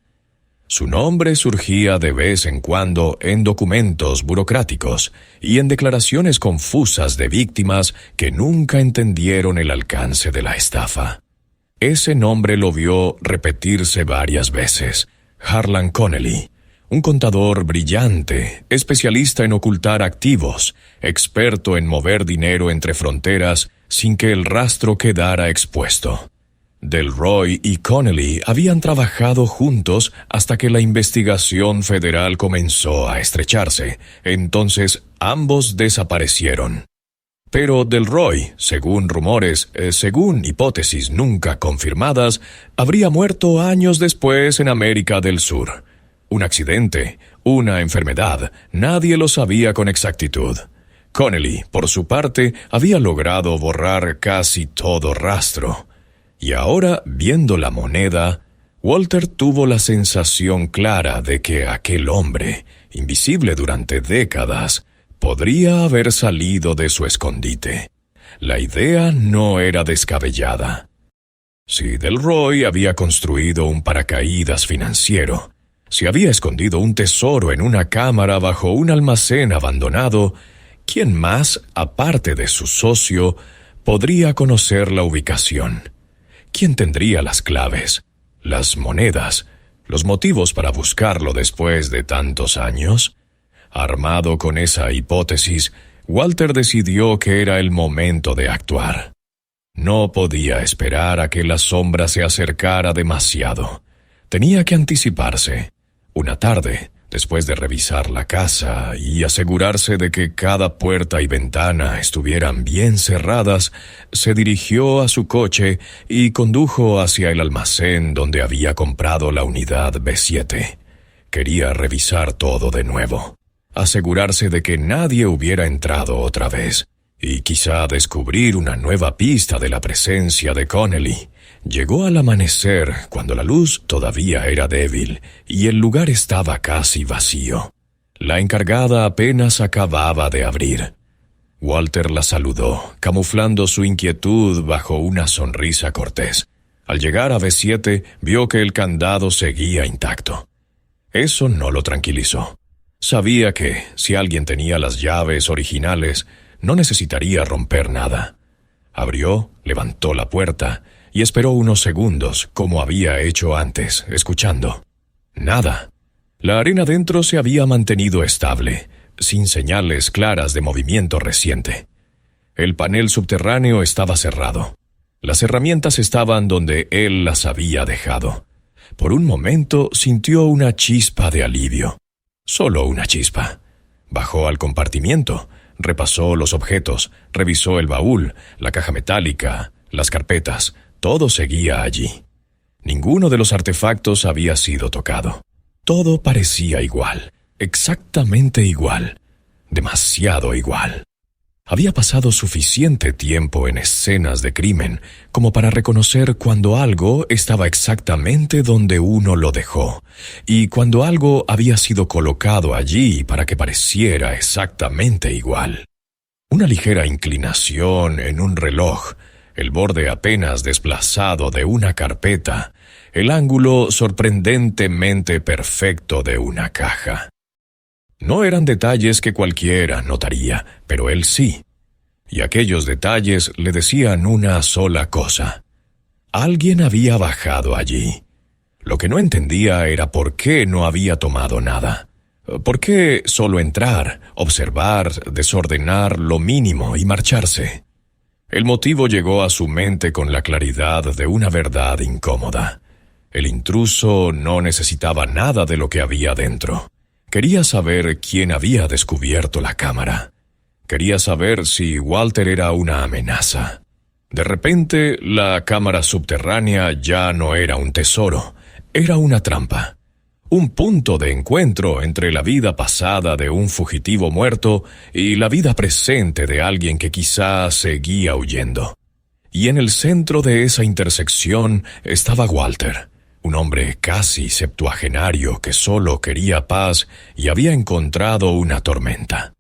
Su nombre surgía de vez en cuando en documentos burocráticos y en declaraciones confusas de víctimas que nunca entendieron el alcance de la estafa. Ese nombre lo vio repetirse varias veces: Harlan Connelly, un contador brillante, especialista en ocultar activos, experto en mover dinero entre fronteras sin que el rastro quedara expuesto. Delroy y Connelly habían trabajado juntos hasta que la investigación federal comenzó a estrecharse. Entonces, ambos desaparecieron. Pero Delroy, según rumores, según hipótesis nunca confirmadas, habría muerto años después en América del Sur. Un accidente, una enfermedad, nadie lo sabía con exactitud. Connelly, por su parte, había logrado borrar casi todo rastro. Y ahora, viendo la moneda, Walter tuvo la sensación clara de que aquel hombre, invisible durante décadas, podría haber salido de su escondite. La idea no era descabellada. Si Delroy había construido un paracaídas financiero, si había escondido un tesoro en una cámara bajo un almacén abandonado, ¿quién más, aparte de su socio, podría conocer la ubicación? ¿Quién tendría las claves, las monedas, los motivos para buscarlo después de tantos años? Armado con esa hipótesis, Walter decidió que era el momento de actuar. No podía esperar a que la sombra se acercara demasiado. Tenía que anticiparse. Una tarde, después de revisar la casa y asegurarse de que cada puerta y ventana estuvieran bien cerradas, se dirigió a su coche y condujo hacia el almacén donde había comprado la unidad B7. Quería revisar todo de nuevo, asegurarse de que nadie hubiera entrado otra vez, y quizá descubrir una nueva pista de la presencia de Connelly. Llegó al amanecer, cuando la luz todavía era débil y el lugar estaba casi vacío. La encargada apenas acababa de abrir. Walter la saludó, camuflando su inquietud bajo una sonrisa cortés. Al llegar a B7, vio que el candado seguía intacto. Eso no lo tranquilizó. Sabía que, si alguien tenía las llaves originales, no necesitaría romper nada. Abrió, levantó la puerta y esperó unos segundos, como había hecho antes, escuchando. Nada. La arena dentro se había mantenido estable, sin señales claras de movimiento reciente. El panel subterráneo estaba cerrado. Las herramientas estaban donde él las había dejado. Por un momento sintió una chispa de alivio. Solo una chispa. Bajó al compartimiento, repasó los objetos, revisó el baúl, la caja metálica, las carpetas. Todo seguía allí. Ninguno de los artefactos había sido tocado. Todo parecía igual, exactamente igual, demasiado igual. Había pasado suficiente tiempo en escenas de crimen como para reconocer cuando algo estaba exactamente donde uno lo dejó, y cuando algo había sido colocado allí para que pareciera exactamente igual. Una ligera inclinación en un reloj, el borde apenas desplazado de una carpeta, el ángulo sorprendentemente perfecto de una caja. No eran detalles que cualquiera notaría, pero él sí. Y aquellos detalles le decían una sola cosa. Alguien había bajado allí. Lo que no entendía era por qué no había tomado nada. ¿Por qué solo entrar, observar, desordenar lo mínimo y marcharse? El motivo llegó a su mente con la claridad de una verdad incómoda. El intruso no necesitaba nada de lo que había dentro. Quería saber quién había descubierto la cámara. Quería saber si Walter era una amenaza. De repente, la cámara subterránea ya no era un tesoro, era una trampa. Un punto de encuentro entre la vida pasada de un fugitivo muerto y la vida presente de alguien que quizá seguía huyendo. Y en el centro de esa intersección estaba Walter, un hombre casi septuagenario que solo quería paz y había encontrado una tormenta.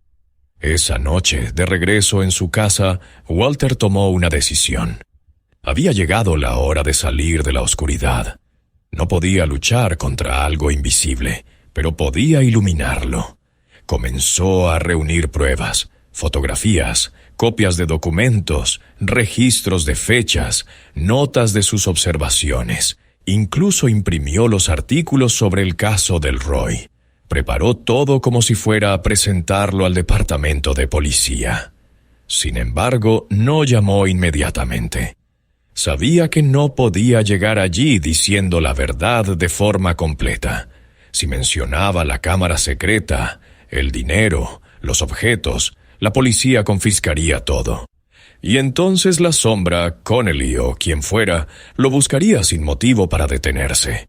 Esa noche, de regreso en su casa, Walter tomó una decisión. Había llegado la hora de salir de la oscuridad. No podía luchar contra algo invisible, pero podía iluminarlo. Comenzó a reunir pruebas, fotografías, copias de documentos, registros de fechas, notas de sus observaciones. Incluso imprimió los artículos sobre el caso Delroy. Preparó todo como si fuera a presentarlo al departamento de policía. Sin embargo, no llamó inmediatamente. Sabía que no podía llegar allí diciendo la verdad de forma completa. Si mencionaba la cámara secreta, el dinero, los objetos, la policía confiscaría todo. Y entonces la sombra, Connelly o quien fuera, lo buscaría sin motivo para detenerse.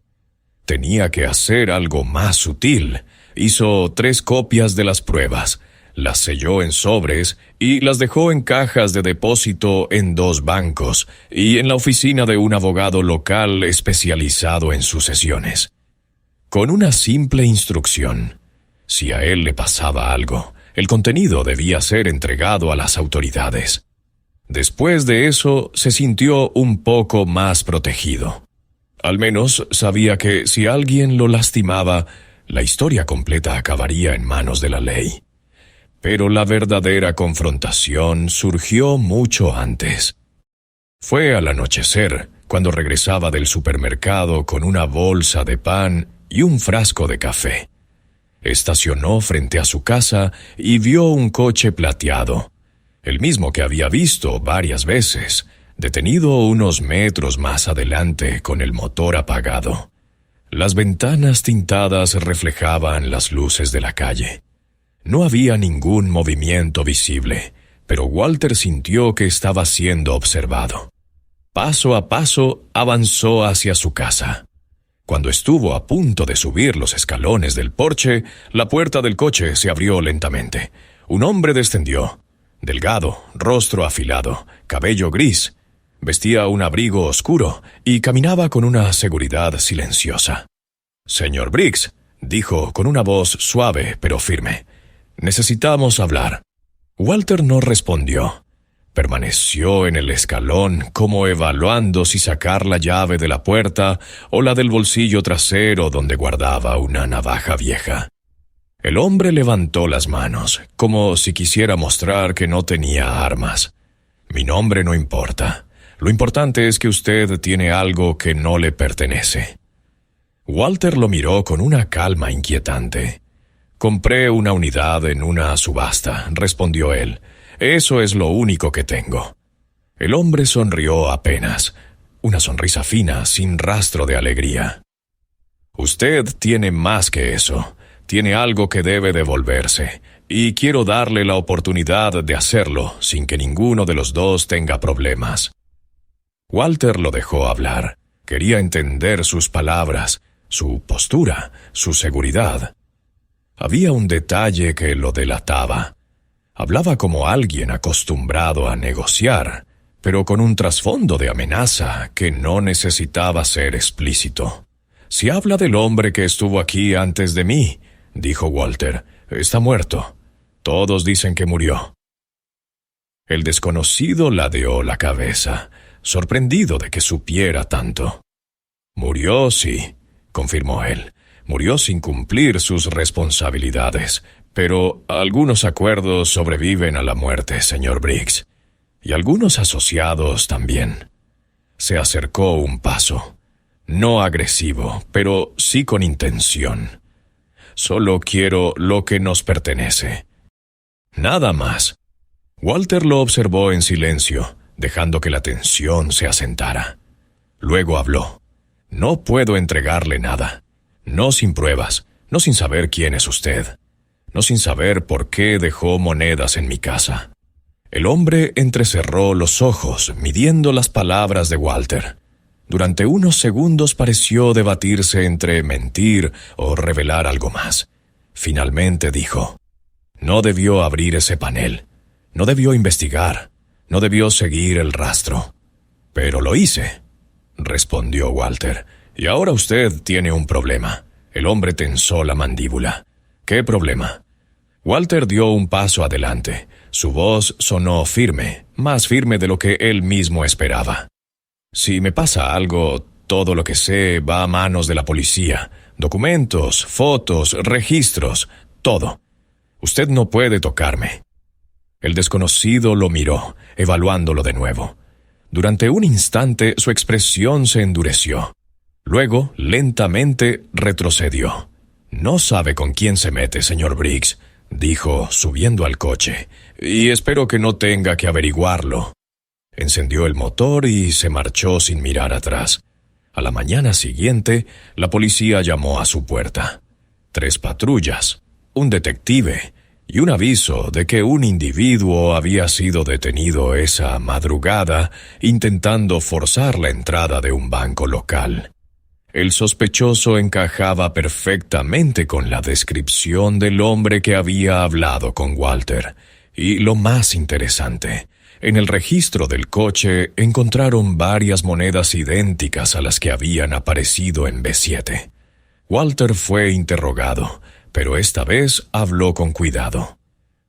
Tenía que hacer algo más sutil. Hizo 3 copias de las pruebas, las selló en sobres y las dejó en cajas de depósito en 2 bancos y en la oficina de un abogado local especializado en sucesiones. Con una simple instrucción: si a él le pasaba algo, el contenido debía ser entregado a las autoridades. Después de eso, se sintió un poco más protegido. Al menos sabía que si alguien lo lastimaba, la historia completa acabaría en manos de la ley. Pero la verdadera confrontación surgió mucho antes. Fue al anochecer, cuando regresaba del supermercado con una bolsa de pan y un frasco de café. Estacionó frente a su casa y vio un coche plateado, el mismo que había visto varias veces, detenido unos metros más adelante con el motor apagado. Las ventanas tintadas reflejaban las luces de la calle. No había ningún movimiento visible, pero Walter sintió que estaba siendo observado. Paso a paso avanzó hacia su casa. Cuando estuvo a punto de subir los escalones del porche, la puerta del coche se abrió lentamente. Un hombre descendió. Delgado, rostro afilado, cabello gris. Vestía un abrigo oscuro y caminaba con una seguridad silenciosa. «Señor Briggs», dijo con una voz suave pero firme, «necesitamos hablar». Walter no respondió. Permaneció en el escalón como evaluando si sacar la llave de la puerta o la del bolsillo trasero donde guardaba una navaja vieja. El hombre levantó las manos, como si quisiera mostrar que no tenía armas. «Mi nombre no importa. Lo importante es que usted tiene algo que no le pertenece». Walter lo miró con una calma inquietante. «Compré una unidad en una subasta», respondió él. «Eso es lo único que tengo». El hombre sonrió apenas, una sonrisa fina, sin rastro de alegría. «Usted tiene más que eso. Tiene algo que debe devolverse, y quiero darle la oportunidad de hacerlo sin que ninguno de los dos tenga problemas». Walter lo dejó hablar. Quería entender sus palabras, su postura, su seguridad. Había un detalle que lo delataba. Hablaba como alguien acostumbrado a negociar, pero con un trasfondo de amenaza que no necesitaba ser explícito. «Si habla del hombre que estuvo aquí antes de mí», dijo Walter, «está muerto. Todos dicen que murió». El desconocido ladeó la cabeza, sorprendido de que supiera tanto. «Murió, sí», confirmó él. «Murió sin cumplir sus responsabilidades, pero algunos acuerdos sobreviven a la muerte, señor Briggs, y algunos asociados también». Se acercó un paso, no agresivo, pero sí con intención. «Solo quiero lo que nos pertenece. Nada más». Walter lo observó en silencio, dejando que la tensión se asentara. Luego habló. «No puedo entregarle nada. No sin pruebas, no sin saber quién es usted, no sin saber por qué dejó monedas en mi casa». El hombre entrecerró los ojos, midiendo las palabras de Walter. Durante unos segundos pareció debatirse entre mentir o revelar algo más. Finalmente dijo: «No debió abrir ese panel. No debió investigar. No debió seguir el rastro». «Pero lo hice», respondió Walter. «Y ahora usted tiene un problema». El hombre tensó la mandíbula. «¿Qué problema?» Walter dio un paso adelante. Su voz sonó firme, más firme de lo que él mismo esperaba. «Si me pasa algo, todo lo que sé va a manos de la policía. Documentos, fotos, registros, todo. Usted no puede tocarme». El desconocido lo miró, evaluándolo de nuevo. Durante un instante su expresión se endureció. Luego, lentamente, retrocedió. «No sabe con quién se mete, señor Briggs», dijo, subiendo al coche, «y espero que no tenga que averiguarlo». Encendió el motor y se marchó sin mirar atrás. A la mañana siguiente, la policía llamó a su puerta. 3 patrullas, un detective y un aviso de que un individuo había sido detenido esa madrugada intentando forzar la entrada de un banco local. El sospechoso encajaba perfectamente con la descripción del hombre que había hablado con Walter. Y lo más interesante, en el registro del coche encontraron varias monedas idénticas a las que habían aparecido en B7. Walter fue interrogado, pero esta vez habló con cuidado.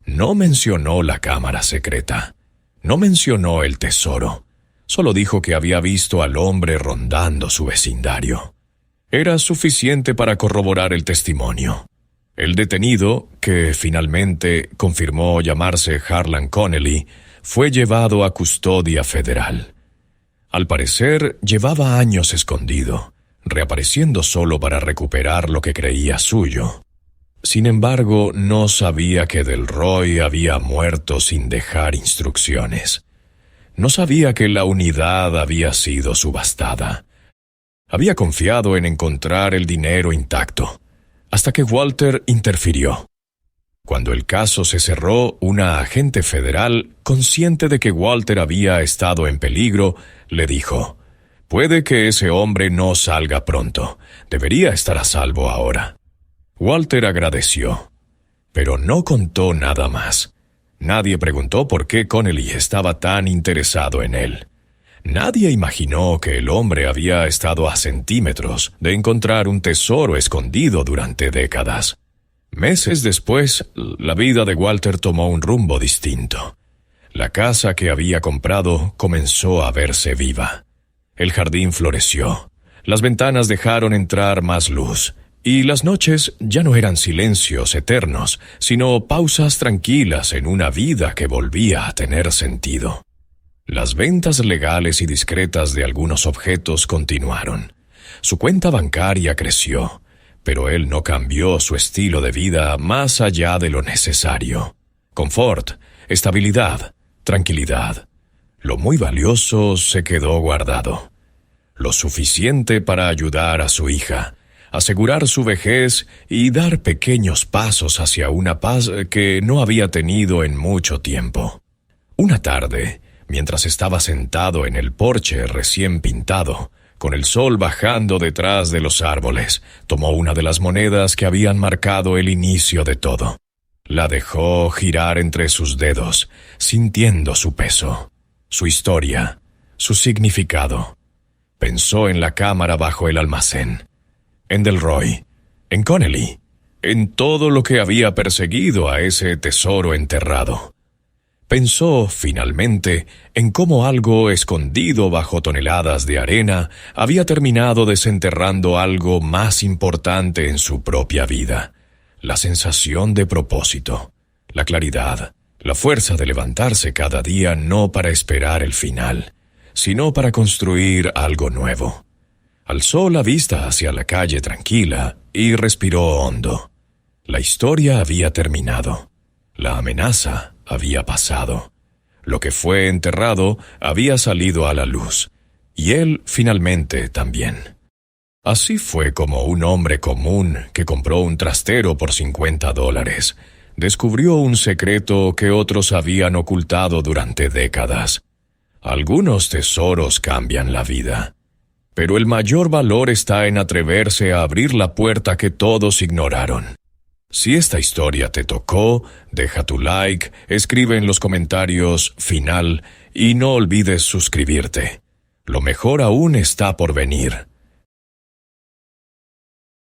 No mencionó la cámara secreta. No mencionó el tesoro. Solo dijo que había visto al hombre rondando su vecindario. Era suficiente para corroborar el testimonio. El detenido, que finalmente confirmó llamarse Harlan Connelly, fue llevado a custodia federal. Al parecer, llevaba años escondido, reapareciendo solo para recuperar lo que creía suyo. Sin embargo, no sabía que Delroy había muerto sin dejar instrucciones. No sabía que la unidad había sido subastada. Había confiado en encontrar el dinero intacto, hasta que Walter interfirió. Cuando el caso se cerró, una agente federal, consciente de que Walter había estado en peligro, le dijo: «Puede que ese hombre no salga pronto. Debería estar a salvo ahora». Walter agradeció, pero no contó nada más. Nadie preguntó por qué Connelly estaba tan interesado en él. Nadie imaginó que el hombre había estado a centímetros de encontrar un tesoro escondido durante décadas. Meses después, la vida de Walter tomó un rumbo distinto. La casa que había comprado comenzó a verse viva. El jardín floreció, las ventanas dejaron entrar más luz, y las noches ya no eran silencios eternos, sino pausas tranquilas en una vida que volvía a tener sentido. Las ventas legales y discretas de algunos objetos continuaron. Su cuenta bancaria creció, pero él no cambió su estilo de vida más allá de lo necesario. Confort, estabilidad, tranquilidad. Lo muy valioso se quedó guardado. Lo suficiente para ayudar a su hija, asegurar su vejez y dar pequeños pasos hacia una paz que no había tenido en mucho tiempo. Una tarde, mientras estaba sentado en el porche recién pintado, con el sol bajando detrás de los árboles, tomó una de las monedas que habían marcado el inicio de todo. La dejó girar entre sus dedos, sintiendo su peso, su historia, su significado. Pensó en la cámara bajo el almacén, en Delroy, en Connelly, en todo lo que había perseguido a ese tesoro enterrado. Pensó, finalmente, en cómo algo escondido bajo toneladas de arena había terminado desenterrando algo más importante en su propia vida: la sensación de propósito, la claridad, la fuerza de levantarse cada día no para esperar el final, sino para construir algo nuevo. Alzó la vista hacia la calle tranquila y respiró hondo. La historia había terminado. La amenaza había pasado. Lo que fue enterrado había salido a la luz, y él finalmente también. Así fue como un hombre común que compró un trastero por $50 descubrió un secreto que otros habían ocultado durante décadas. Algunos tesoros cambian la vida, pero el mayor valor está en atreverse a abrir la puerta que todos ignoraron. Si esta historia te tocó, deja tu like, escribe en los comentarios final y no olvides suscribirte. Lo mejor aún está por venir.